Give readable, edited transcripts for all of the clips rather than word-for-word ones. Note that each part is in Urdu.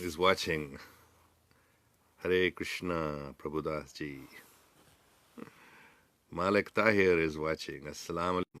is watching. Hare Krishna, Prabhudas ji. Malik Tahir is watching. Assalamu alaikum.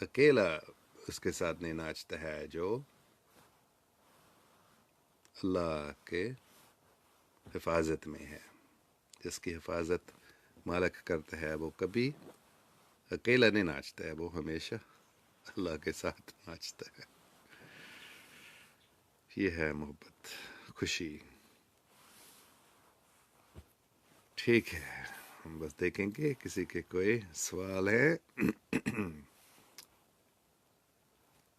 اکیلا اس کے ساتھ نہیں ناچتا ہے جو اللہ کے حفاظت میں ہے. جس کی حفاظت مالک کرتا ہے وہ کبھی اکیلا نہیں ناچتا ہے، وہ ہمیشہ اللہ کے ساتھ ناچتا ہے. یہ ہے محبت، خوشی. ٹھیک ہے، ہم بس دیکھیں گے کسی کے کوئی سوال ہے.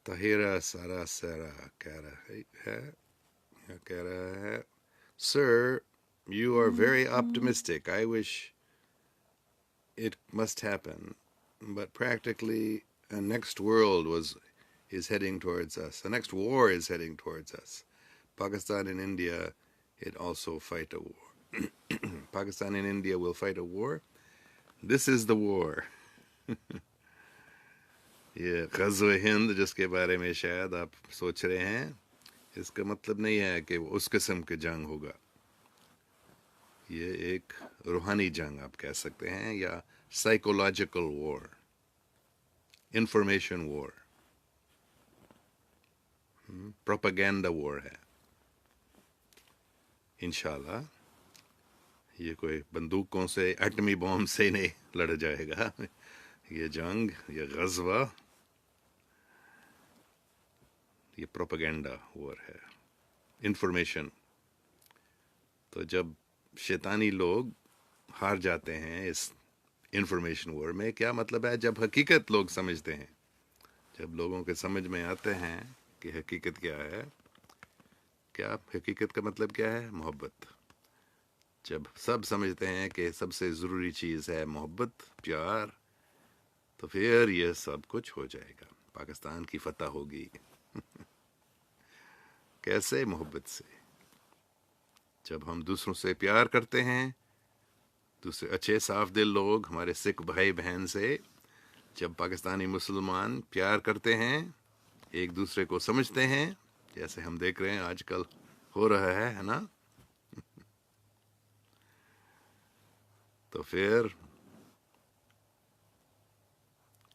طاہرہ سارا کہہ رہا ہے Sir, you are very optimistic. I wish it must happen, but practically a next world is heading towards us. The next war is heading towards us. Pakistan and India, it also fight a war. Pakistan and India will fight a war. This is the war. یہ غزوہ ہند جس کے بارے میں شاید آپ سوچ رہے ہیں، اس کا مطلب نہیں ہے کہ وہ اس قسم کے جنگ ہوگا. یہ ایک روحانی جنگ آپ کہہ سکتے ہیں، یا سائیکولوجیکل وار، انفارمیشن وار، پروپیگینڈا وار ہے. انشاءاللہ یہ کوئی بندوقوں سے، ایٹمی بوم سے نہیں لڑا جائے گا. یہ جنگ، یہ غزوہ، یہ پروپیگینڈا وار ہے، انفارمیشن. تو جب شیطانی لوگ ہار جاتے ہیں اس انفارمیشن وار میں، کیا مطلب ہے؟ جب حقیقت لوگ سمجھتے ہیں، جب لوگوں کے سمجھ میں آتے ہیں کہ حقیقت کیا ہے. کیا حقیقت کا مطلب کیا ہے؟ محبت. جب سب سمجھتے ہیں کہ سب سے ضروری چیز ہے محبت، پیار، تو پھر یہ سب کچھ ہو جائے گا. پاکستان کی فتح ہوگی. کیسے؟ محبت سے. جب ہم دوسروں سے پیار کرتے ہیں، دوسرے اچھے صاف دل لوگ، ہمارے سکھ بھائی بہن سے، جب پاکستانی مسلمان پیار کرتے ہیں، ایک دوسرے کو سمجھتے ہیں، جیسے ہم دیکھ رہے ہیں آج کل ہو رہا ہے نا، تو پھر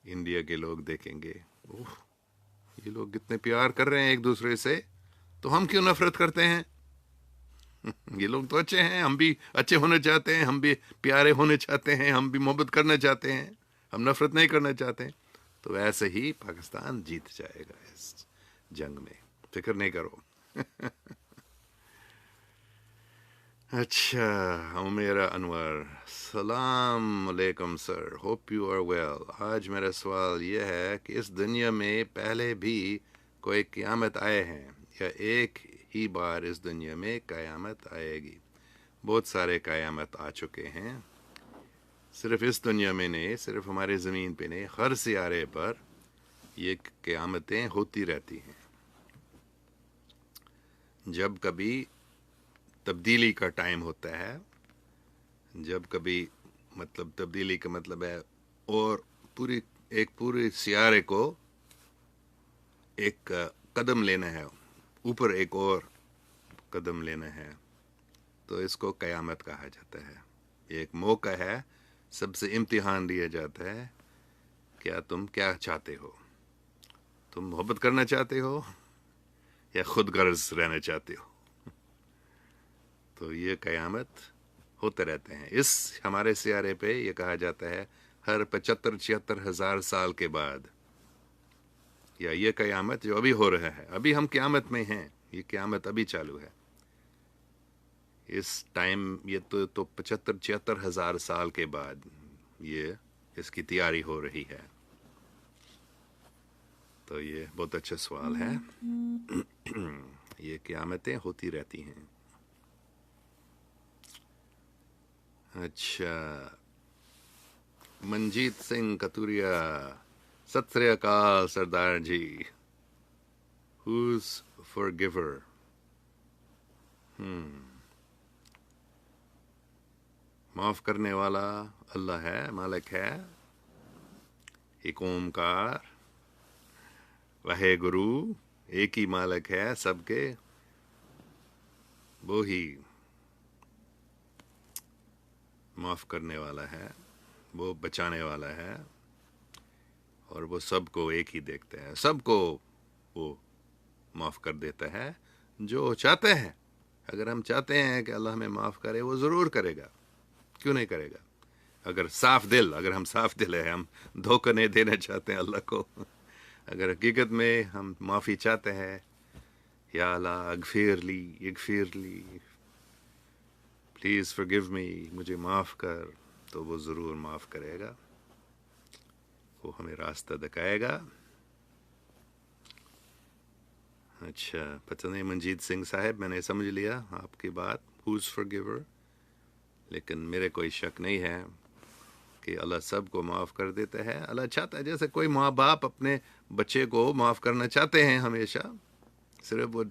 انڈیا کے لوگ دیکھیں گے، اوہ یہ لوگ کتنے پیار کر رہے ہیں ایک دوسرے سے، تو ہم کیوں نفرت کرتے ہیں؟ یہ لوگ تو اچھے ہیں، ہم بھی اچھے ہونے چاہتے ہیں، ہم بھی پیارے ہونے چاہتے ہیں، ہم بھی محبت کرنا چاہتے ہیں، ہم نفرت نہیں کرنا چاہتے. تو ایسے ہی پاکستان جیت جائے گا اس جنگ میں، فکر نہیں کرو. اچھا، عمیرہ انور، السلام علیکم سر، ہوپ یو آر ویل. آج میرا سوال یہ ہے کہ اس دنیا میں پہلے بھی کوئی قیامت آئے ہیں، یا ایک ہی بار اس دنیا میں قیامت آئے گی؟ بہت سارے قیامت آ چکے ہیں، صرف اس دنیا میں نہیں، صرف ہمارے زمین پہ نہیں، ہر سیارے پر یہ قیامتیں ہوتی رہتی ہیں. جب کبھی تبدیلی کا ٹائم ہوتا ہے، جب کبھی، مطلب تبدیلی کا مطلب ہے اور پورے سیارے کو ایک قدم لینا ہے، اوپر ایک اور قدم لینا ہے، تو اس کو قیامت کہا جاتا ہے. ایک موقع ہے، سب سے امتحان لیا جاتا ہے، کیا تم کیا چاہتے ہو؟ تم محبت کرنا چاہتے ہو یا خود غرض رہنا چاہتے ہو؟ تو یہ قیامت ہوتے رہتے ہیں. اس ہمارے سیارے پہ یہ کہا جاتا ہے ہر 75-76 ہزار سال کے بعد، یا یہ قیامت جو ابھی ہو رہا ہے، ابھی ہم قیامت میں ہیں، یہ قیامت ابھی چالو ہے. اس ٹائم یہ تو 75-76 ہزار سال کے بعد یہ اس کی تیاری ہو رہی ہے. تو یہ بہت اچھا سوال ہے. یہ قیامتیں ہوتی رہتی ہیں. اچھا، منجیت سنگھ کتوریا، ست سری اکال سردار جی. Who's forgiver? معاف کرنے والا اللہ ہے، مالک ہے، ایک اومکار، واحد گرو، ایک ہی مالک ہے سب کے، وہی معاف کرنے والا ہے، وہ بچانے والا ہے. اور وہ سب کو ایک ہی دیکھتے ہیں، سب کو وہ معاف کر دیتا ہے جو چاہتے ہیں۔ اگر ہم چاہتے ہیں کہ اللہ ہمیں معاف کرے، وہ ضرور کرے گا، کیوں نہیں کرے گا؟ اگر ہم صاف دل ہے، ہم دھوکہ نہیں دینا چاہتے ہیں اللہ کو، اگر حقیقت میں ہم معافی چاہتے ہیں، یا اللہ اغفر لی پلیز forgive me، مجھے معاف کر، تو وہ ضرور معاف کرے گا، وہ ہمیں راستہ دکھائے گا۔ اچھا، پتہ نہیں منجیت سنگھ صاحب، میں نے سمجھ لیا آپ کی بات، who's forgiver، لیکن میرے کوئی شک نہیں ہے کہ اللہ سب کو معاف کر دیتا ہے۔ اللہ چاہتا ہے، جیسے کوئی ماں باپ اپنے بچے کو معاف کرنا چاہتے ہیں ہمیشہ، صرف وہ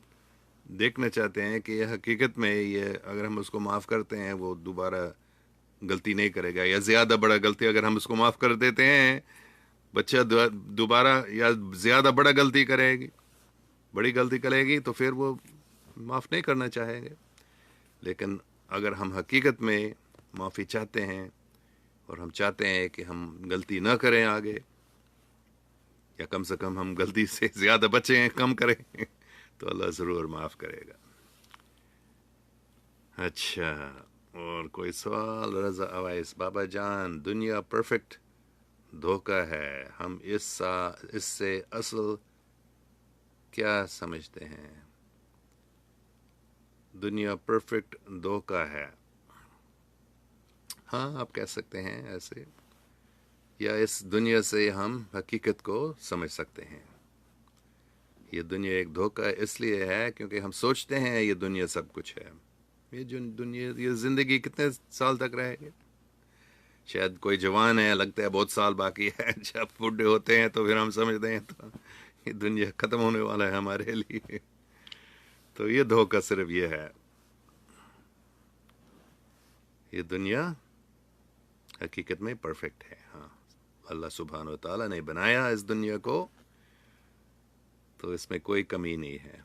دیکھنا چاہتے ہیں کہ یہ حقیقت میں یہ اگر ہم اس کو معاف کرتے ہیں وہ دوبارہ غلطی نہیں کرے گا، یا زیادہ بڑا غلطی اگر ہم اس کو معاف کر دیتے ہیں، بچہ دوبارہ یا زیادہ بڑا غلطی کرے گی، بڑی غلطی کرے گی، تو پھر وہ معاف نہیں کرنا چاہیں گے۔ لیکن اگر ہم حقیقت میں معافی چاہتے ہیں اور ہم چاہتے ہیں کہ ہم غلطی نہ کریں آگے، یا کم سے کم ہم غلطی سے زیادہ بچیں، کم کریں، تو اللہ ضرور معاف کرے گا۔ اچھا، اور کوئی سوال؟ رضا اویس، بابا جان، دنیا پرفیکٹ دھوکہ ہے، ہم اس سے اصل کیا سمجھتے ہیں؟ دنیا پرفیکٹ دھوکہ ہے، ہاں آپ کہہ سکتے ہیں ایسے، یا اس دنیا سے ہم حقیقت کو سمجھ سکتے ہیں۔ یہ دنیا ایک دھوکہ اس لیے ہے کیونکہ ہم سوچتے ہیں یہ دنیا سب کچھ ہے۔ یہ جو دنیا، یہ زندگی کتنے سال تک رہے گی؟ شاید کوئی جوان ہے، لگتا ہے بہت سال باقی ہے، جب بوڑھے ہوتے ہیں تو پھر ہم سمجھتے ہیں تو یہ دنیا ختم ہونے والا ہے ہمارے لیے۔ تو یہ دھوکہ صرف یہ ہے، یہ دنیا حقیقت میں پرفیکٹ ہے۔ ہاں، اللہ سبحانہ و تعالیٰ نے بنایا اس دنیا کو، تو اس میں کوئی کمی نہیں ہے،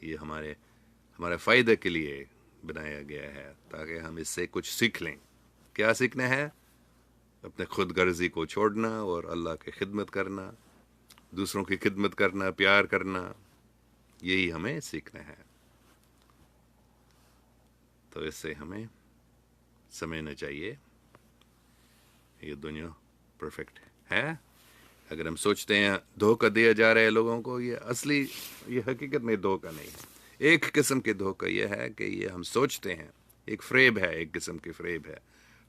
یہ ہمارے فائدے کے لیے بنایا گیا ہے، تاکہ ہم اس سے کچھ سیکھ لیں۔ کیا سیکھنا ہے؟ اپنے خود غرضی کو چھوڑنا اور اللہ کی خدمت کرنا، دوسروں کی خدمت کرنا، پیار کرنا، یہی ہمیں سیکھنا ہے۔ تو اس سے ہمیں سمجھنا چاہیے یہ دنیا پرفیکٹ ہے۔ اگر ہم سوچتے ہیں دھوکہ دیا جا رہا ہے لوگوں کو، یہ حقیقت میں دھوکہ نہیں ہے۔ ایک قسم کے دھوکہ یہ ہے کہ یہ ہم سوچتے ہیں، ایک فریب ہے، ایک قسم کی فریب ہے،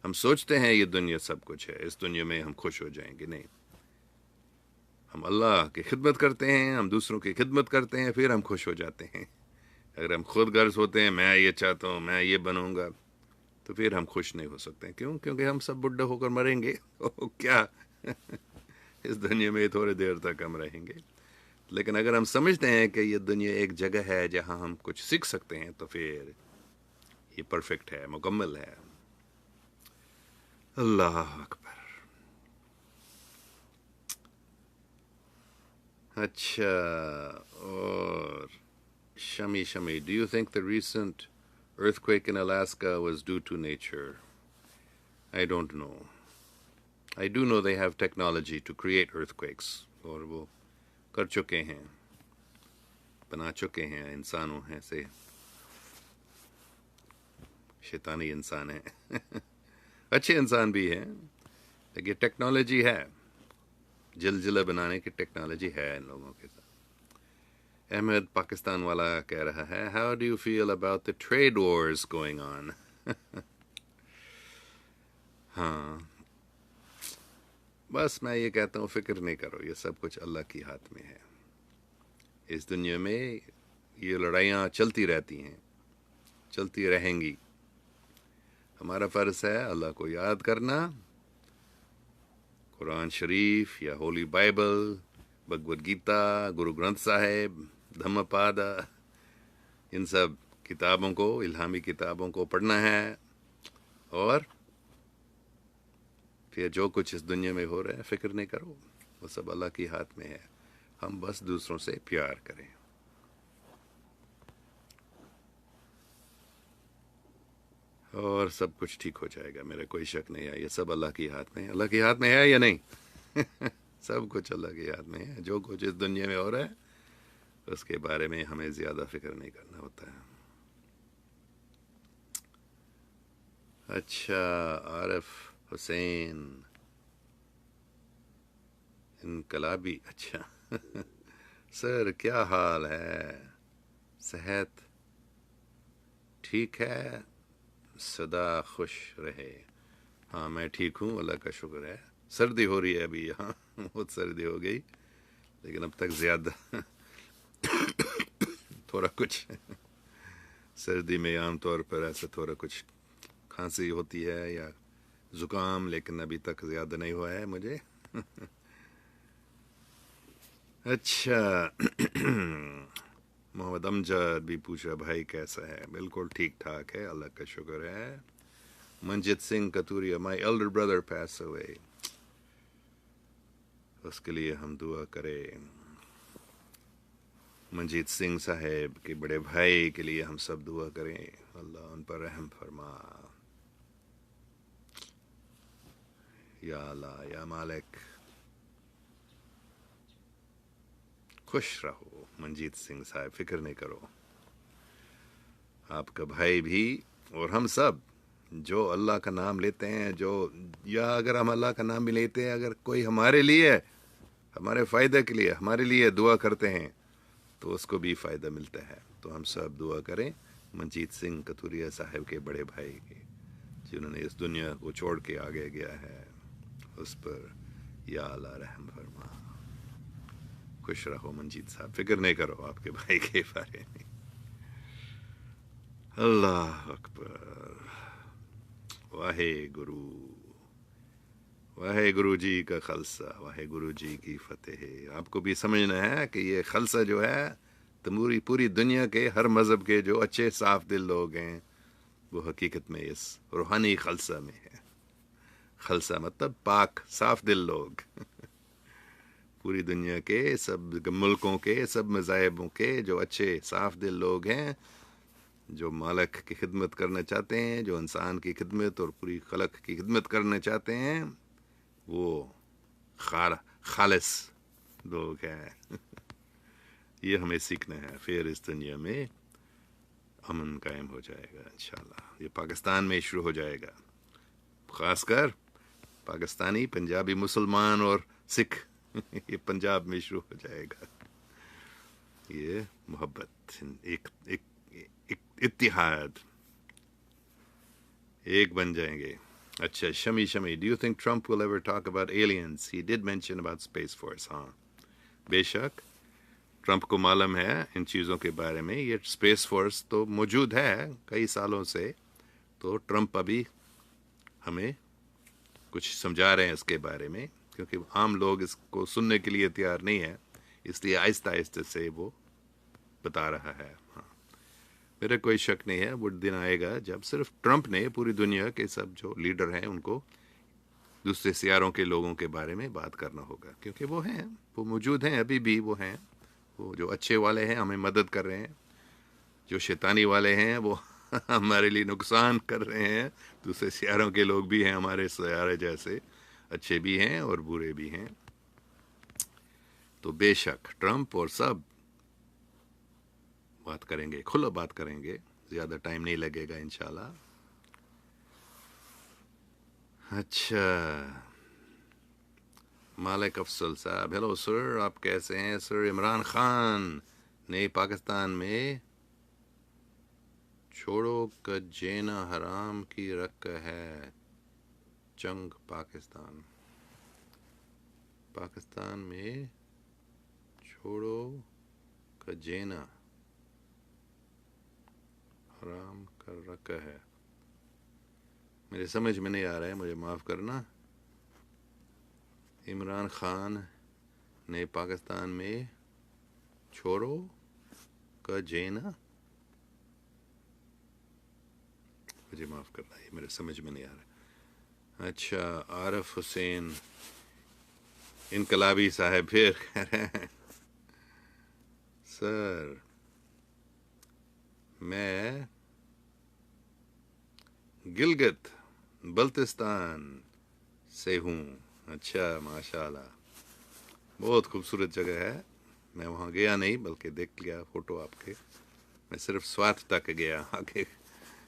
ہم سوچتے ہیں یہ دنیا سب کچھ ہے، اس دنیا میں ہم خوش ہو جائیں گے۔ نہیں، ہم اللہ کی خدمت کرتے ہیں، ہم دوسروں کی خدمت کرتے ہیں، پھر ہم خوش ہو جاتے ہیں۔ اگر ہم خود غرض ہوتے ہیں، میں یہ چاہتا ہوں، میں یہ بنوں گا، تو پھر ہم خوش نہیں ہو سکتے۔ کیوں؟ کیونکہ ہم سب بڈھے ہو کر مریں گے، کیا اس دنیا میں تھوڑی دیر تک ہم رہیں گے۔ لیکن اگر ہم سمجھتے ہیں کہ یہ دنیا ایک جگہ ہے جہاں ہم کچھ سیکھ سکتے ہیں، تو پھر یہ پرفیکٹ ہے، مکمل ہے۔ اللہ اکبر۔ اچھا، اور Shammi, do you think the recent earthquake in Alaska was due to nature? I don't know. I do know they have technology to create earthquakes، اور وہ کر چکے ہیں، بنا چکے ہیں، انسانوں ہیں سے، شیطانی انسان ہیں، اچھے انسان بھی ہیں، لیکن ٹیکنالوجی ہے، زلزلہ بنانے کی ٹیکنالوجی ہے ان لوگوں کے ساتھ۔ احمد پاکستان والا کہہ رہا ہے، How do you feel about the trade wars going on؟ ہاں، بس میں یہ کہتا ہوں فکر نہیں کرو، یہ سب کچھ اللہ کی ہاتھ میں ہے۔ اس دنیا میں یہ لڑائیاں چلتی رہتی ہیں، چلتی رہیں گی۔ ہمارا فرض ہے اللہ کو یاد کرنا، قرآن شریف یا ہولی بائبل، بھگوت گیتا، گرو گرنتھ صاحب، دھمّ پادا، ان سب کتابوں کو، الہامی کتابوں کو پڑھنا ہے، اور پھر جو کچھ اس دنیا میں ہو رہا ہے فکر نہیں کرو، وہ سب اللہ کی ہاتھ میں ہے، ہم بس دوسروں سے پیار کریں۔ اور سب کچھ ٹھیک ہو جائے گا، میرا کوئی شک نہیں ہے، یہ سب اللہ کی ہاتھ میں ہے۔ اللہ کی ہاتھ میں ہے یا نہیں؟ سب کچھ اللہ کے ہاتھ میں ہے. جو کچھ اس دنیا میں ہو رہا ہے اس کے بارے میں ہمیں زیادہ فکر نہیں کرنا ہوتا ہے. اچھا عارف حسین انقلابی، اچھا سر کیا حال ہے؟ صحت ٹھیک ہے؟ صدا خوش رہے. ہاں میں ٹھیک ہوں، اللہ کا شکر ہے. سردی ہو رہی ہے ابھی یہاں بہت سردی ہو گئی، لیکن اب تک زیادہ تھوڑا کچھ سردی میں عام طور پر ایسا تھوڑا کچھ کھانسی ہوتی ہے یا زکام، لیکن ابھی تک زیادہ نہیں ہوا ہے مجھے. اچھا محمد امجد بھی پوچھا بھائی کیسا ہے؟ بالکل ٹھیک ٹھاک ہے، اللہ کا شکر ہے. منجیت سنگھ کتوریا مائی ایلڈر بردر پیس اوے، اس کے لیے ہم دعا کریں. منجیت سنگھ صاحب کے بڑے بھائی کے لیے ہم سب دعا کریں، اللہ ان پر رحم فرما. یا اللہ یا مالک. خوش رہو منجیت سنگھ صاحب، فکر نہیں کرو. آپ کا بھائی بھی اور ہم سب جو اللہ کا نام لیتے ہیں، جو یا اگر ہم اللہ کا نام بھی لیتے ہیں، اگر کوئی ہمارے لیے ہمارے فائدے کے لیے ہمارے لیے دعا کرتے ہیں تو اس کو بھی فائدہ ملتا ہے. تو ہم سب دعا کریں منجیت سنگھ کتوریا صاحب کے بڑے بھائی کی، جنہوں نے اس دنیا کو چھوڑ کے آگے گیا ہے، اس پر یا اللہ رحم فرما. خوش رہو منجیت صاحب، فکر نہیں کرو آپ کے بھائی کے بارے میں. اللہ اکبر. واہے گرو، واہے گرو جی کا خلصہ، واہے گرو جی کی فتح. آپ کو بھی سمجھنا ہے کہ یہ خلصہ جو ہے پوری دنیا کے ہر مذہب کے جو اچھے صاف دل لوگ ہیں وہ حقیقت میں اس روحانی خلصہ میں ہے. خلصہ مطلب پاک صاف دل لوگ پوری دنیا کے سب ملکوں کے سب مذاہبوں کے جو اچھے صاف دل لوگ ہیں، جو مالک کی خدمت کرنا چاہتے ہیں، جو انسان کی خدمت اور پوری خلق کی خدمت کرنا چاہتے ہیں، وہ خالص لوگ ہیں. یہ ہمیں سیکھنا ہے، پھر اس دنیا میں امن قائم ہو جائے گا انشاءاللہ. یہ پاکستان میں شروع ہو جائے گا، خاص کر پاکستانی پنجابی مسلمان اور سکھ یہ پنجاب میں شروع ہو جائے گا. یہ محبت، ایک اتحاد، ایک بن جائیں گے. اچھا Shami do you think Trump will ever talk about aliens? He did mention about space force. ہاں بے شک ٹرمپ کو معلوم ہے ان چیزوں کے بارے میں. یہ اسپیس فورس تو موجود ہے کئی سالوں سے، تو ٹرمپ ابھی ہمیں کچھ سمجھا رہے ہیں اس کے بارے میں، کیونکہ عام لوگ اس کو سننے کے لیے تیار نہیں ہے، اس لیے آہستہ آہستہ سے وہ بتا رہا ہے. ہاں میرا کوئی شک نہیں ہے وہ دن آئے گا جب صرف ٹرمپ نے پوری دنیا کے سب جو لیڈر ہیں ان کو دوسرے سیاروں کے لوگوں کے بارے میں بات کرنا ہوگا، کیونکہ وہ ہیں، وہ موجود ہیں، ابھی بھی وہ ہیں. وہ جو اچھے والے ہیں ہمیں مدد کر رہے ہیں، جو شیطانی والے ہیں وہ ہمارے لیے نقصان کر رہے ہیں. دوسرے سیاروں کے لوگ بھی ہیں ہمارے سیارے جیسے، اچھے بھی ہیں اور برے بھی ہیں. تو بے شک ٹرمپ اور سب بات کریں گے، کھلا بات کریں گے، زیادہ ٹائم نہیں لگے گا انشاءاللہ. اچھا مالک افضل صاحب، ہیلو سر، آپ کیسے ہیں سر؟ عمران خان نے پاکستان میں چھوڑو کا جینا حرام کی رکھ ہے. چنگ پاکستان میں چھوڑو کا جینا حرام کر رکھا ہے. میرے سمجھ میں نہیں آ رہا ہے، مجھے معاف کرنا. عمران خان نے پاکستان میں چھوڑو کا جینا، مجھے معاف کرنا، یہ میرے سمجھ میں نہیں آ رہا. اچھا عارف حسین انقلابی صاحب پھر کہہ رہے ہیں سر میں گلگت بلتستان سے ہوں. اچھا ماشاء اللہ، بہت خوبصورت جگہ ہے. میں وہاں گیا نہیں بلکہ دیکھ لیا فوٹو آپ کے. میں صرف سوات تک گیا، آگے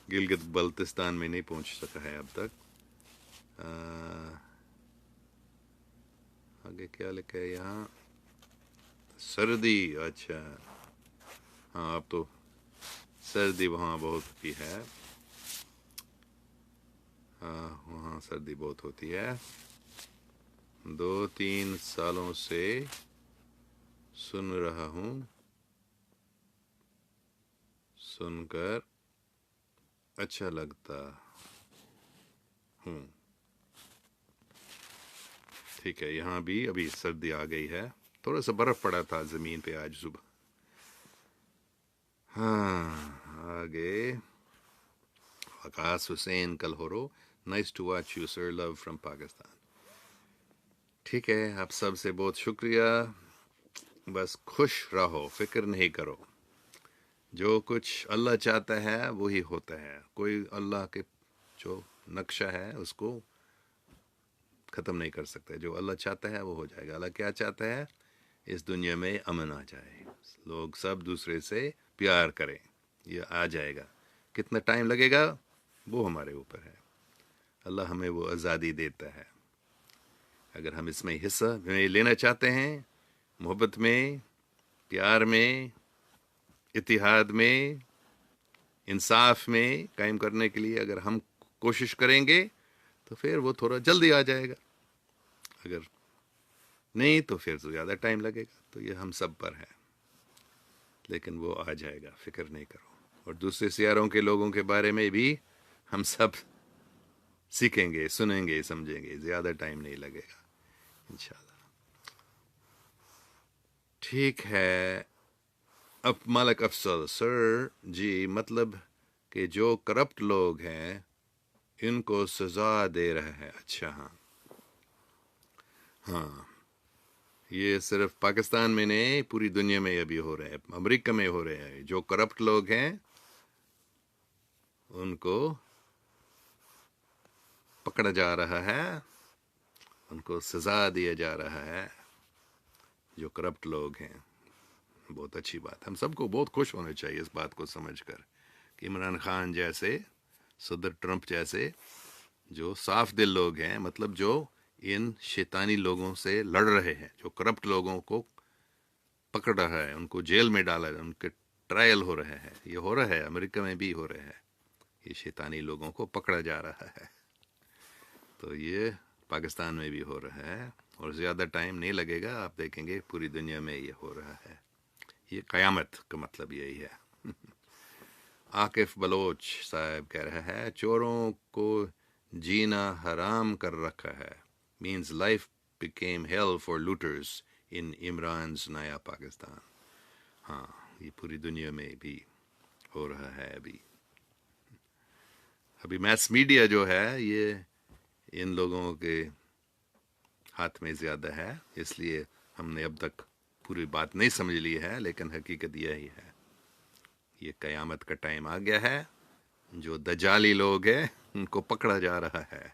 گلگت بلتستان میں نہیں پہنچ سکا ہے اب تک. آگے کیا لکھا ہے یہاں؟ سردی. اچھا ہاں، اب تو سردی وہاں بہت کی ہے. ہاں وہاں سردی بہت ہوتی ہے. 2-3 سالوں سے سن رہا ہوں، سن کر اچھا لگتا ہوں. ٹھیک ہے، یہاں بھی ابھی سردی آ گئی ہے. تھوڑا سا برف پڑا تھا زمین پہ آج صبح. ہاں آگے Waqas Hussain Kalhoro. Nice to watch you sir, love from Pakistan. ٹھیک ہے، آپ سب سے بہت شکریہ. بس خوش رہو، فکر نہیں کرو. جو کچھ اللہ چاہتا ہے وہی ہوتا ہے. کوئی اللہ کے جو نقشہ ہے اس کو ختم نہیں کر سکتا. جو اللہ چاہتا ہے وہ ہو جائے گا. اللہ کیا چاہتا ہے؟ اس دنیا میں امن آ جائے، لوگ سب دوسرے سے پیار کریں. یہ آ جائے گا. کتنا ٹائم لگے گا وہ ہمارے اوپر ہے. اللہ ہمیں وہ آزادی دیتا ہے. اگر ہم اس میں حصہ لینا چاہتے ہیں، محبت میں، پیار میں، اتحاد میں، انصاف میں قائم کرنے کے لیے اگر ہم کوشش کریں گے تو پھر وہ تھوڑا جلدی آ جائے گا. اگر نہیں تو پھر تو زیادہ ٹائم لگے گا. تو یہ ہم سب پر ہے، لیکن وہ آ جائے گا، فکر نہیں کرو. اور دوسرے سیاروں کے لوگوں کے بارے میں بھی ہم سب سیکھیں گے، سنیں گے، سمجھیں گے. زیادہ ٹائم نہیں لگے گا انشاءاللہ. ٹھیک ہے. اب مالک افضل سر جی، مطلب کہ جو کرپٹ لوگ ہیں ان کو سزا دے رہا ہے. اچھا ہاں ہاں، یہ صرف پاکستان میں نہیں، پوری دنیا میں ابھی ہو رہے ہیں. امریکہ میں ہو رہے ہیں. جو کرپٹ لوگ ہیں ان کو پکڑا جا رہا ہے، ان کو سزا دیا جا رہا ہے. جو کرپٹ لوگ ہیں، بہت اچھی بات. ہم سب کو بہت خوش ہونا چاہیے اس بات کو سمجھ کر کہ عمران خان جیسے، صدر ٹرمپ جیسے جو صاف دل لوگ ہیں، مطلب جو ان شیطانی لوگوں سے لڑ رہے ہیں، جو کرپٹ لوگوں کو پکڑ رہا ہے، ان کو جیل میں ڈالا ہے، ان کے ٹرائل ہو رہے ہیں. یہ ہو رہا ہے، امریکہ میں بھی ہو رہے ہیں. یہ شیطانی لوگوں کو پکڑا جا رہا ہے. تو یہ پاکستان میں بھی ہو رہا ہے اور زیادہ ٹائم نہیں لگے گا. آپ دیکھیں گے پوری دنیا میں یہ ہو رہا ہے. یہ قیامت کا مطلب یہی ہے. عاقف بلوچ صاحب کہہ رہا ہے چوروں کو جینا حرام کر رکھا ہے. Men's life became hell for looters in Imran's نیا پاکستان. ہاں یہ پوری دنیا میں بھی ہو رہا ہے. ابھی میس میڈیا جو ہے یہ ان لوگوں کے ہاتھ میں زیادہ ہے، اس لیے ہم نے اب تک پوری بات نہیں سمجھ لی ہے. لیکن حقیقت یہی ہے، یہ قیامت کا ٹائم آ گیا ہے. جو دجالی لوگ ہیں ان کو پکڑا جا رہا ہے.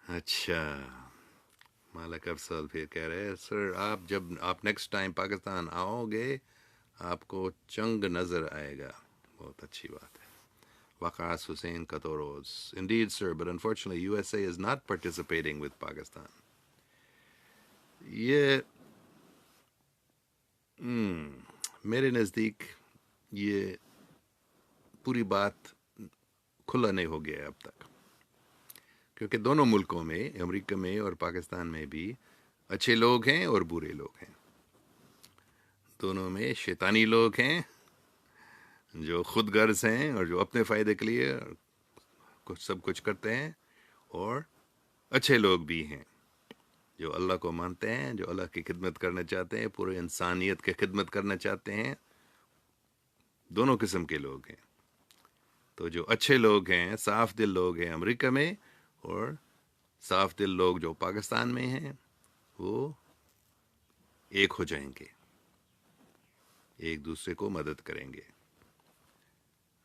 اچھا مالک افضل پھر کہہ رہے سر، جب آپ نیکسٹ ٹائم پاکستان آؤ گے آپ کو چنگ نظر آئے گا. بہت اچھی بات ہے. Waqas Hussain Katoros. Indeed, sir, but unfortunately USA is not participating with Pakistan. یہ میرے نزدیک یہ پوری بات کھلا نہیں ہو گیا اب تک، کیونکہ دونوں ملکوں میں، امریکہ میں اور پاکستان میں بھی اچھے لوگ ہیں اور برے لوگ ہیں. دونوں میں شیطانی لوگ ہیں جو خود غرض ہیں اور جو اپنے فائدے کے لیے سب کچھ کرتے ہیں، اور اچھے لوگ بھی ہیں جو اللہ کو مانتے ہیں، جو اللہ کی خدمت کرنا چاہتے ہیں، پورے انسانیت کی خدمت کرنا چاہتے ہیں. دونوں قسم کے لوگ ہیں. تو جو اچھے لوگ ہیں، صاف دل لوگ ہیں امریکہ میں، اور صاف دل لوگ جو پاکستان میں ہیں، وہ ایک ہو جائیں گے، ایک دوسرے کو مدد کریں گے.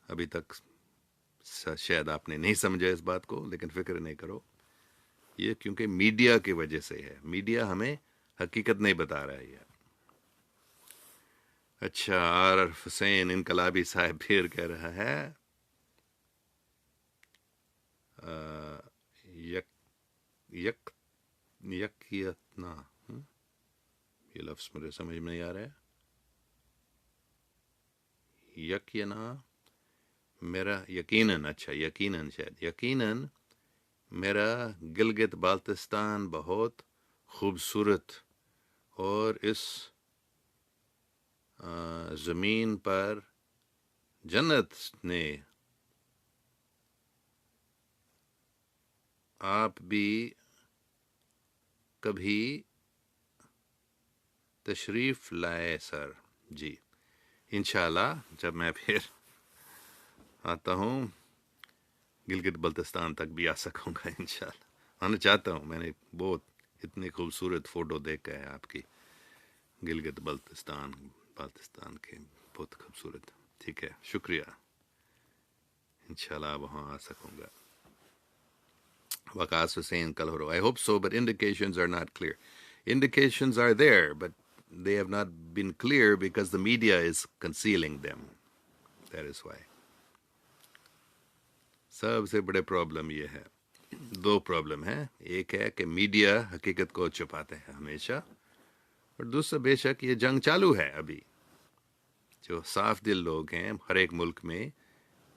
ابھی تک شاید آپ نے نہیں سمجھا اس بات کو، لیکن فکر نہیں کرو. یہ کیونکہ میڈیا کی وجہ سے ہے، میڈیا ہمیں حقیقت نہیں بتا رہا ہے. اچھا، عارف حسین انقلابی صاحب پھر کہہ رہا ہے یک یک یکیتنا، یہ لفظ مجھے سمجھ میں نہیں آ رہا ہے. یکینا میرا یقیناً، اچھا یقیناً، شاید یقیناً میرا گلگت بالتستان بہت خوبصورت اور اس زمین پر جنت نے آپ بھی کبھی تشریف لائے سر. جی انشاءاللہ جب میں پھر آتا ہوں گلگت بلتستان تک بھی آ سکوں گا انشاءاللہ. آنا چاہتا ہوں، میں نے بہت اتنی خوبصورت فوٹو دیکھا ہے آپ کی گلگت بالتستان کے، بہت خوبصورت. ٹھیک ہے، شکریہ، انشاءاللہ وہاں آ سکوں گا. Waqas was saying Kalhoro, I hope so, but indications are not clear. Indications are there, but they have not been clear because the media is concealing them. That is why. سب سے بڑے پرابلم یہ ہے، دو پرابلم ہیں. ایک ہے کہ میڈیا حقیقت کو چھپاتے ہیں ہمیشہ، اور دوسرا بے شک یہ جنگ چالو ہے ابھی. جو صاف دل لوگ ہیں ہر ایک ملک میں،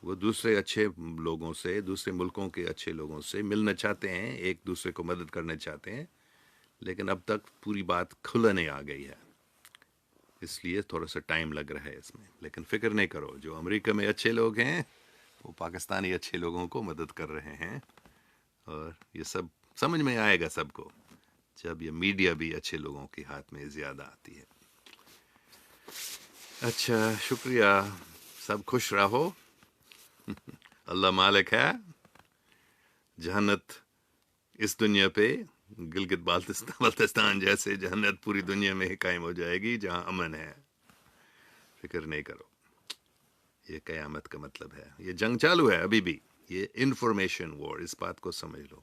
وہ دوسرے اچھے لوگوں سے، دوسرے ملکوں کے اچھے لوگوں سے ملنا چاہتے ہیں، ایک دوسرے کو مدد کرنا چاہتے ہیں، لیکن اب تک پوری بات کھلنے آ گئی ہے، اس لیے تھوڑا سا ٹائم لگ رہا ہے اس میں. لیکن فکر نہیں کرو، جو امریکہ میں اچھے لوگ ہیں وہ پاکستانی اچھے لوگوں کو مدد کر رہے ہیں، اور یہ سب سمجھ میں آئے گا سب کو جب یہ میڈیا بھی اچھے لوگوں کے ہاتھ میں زیادہ آتی ہے. اچھا، شکریہ، سب خوش رہو. اللہ مالک ہے، جہنت اس دنیا پہ گلگت بالتستان جیسے جہنت پوری دنیا میں ہی قائم ہو جائے گی جہاں امن ہے. فکر نہیں کرو، یہ قیامت کا مطلب ہے. یہ جنگ چالو ہے ابھی بھی، یہ انفارمیشن وار، اس بات کو سمجھ لو.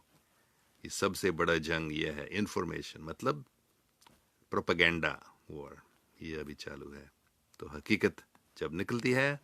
یہ سب سے بڑا جنگ یہ ہے، انفارمیشن مطلب پروپیگنڈا وار، یہ ابھی چالو ہے. تو حقیقت جب نکلتی ہے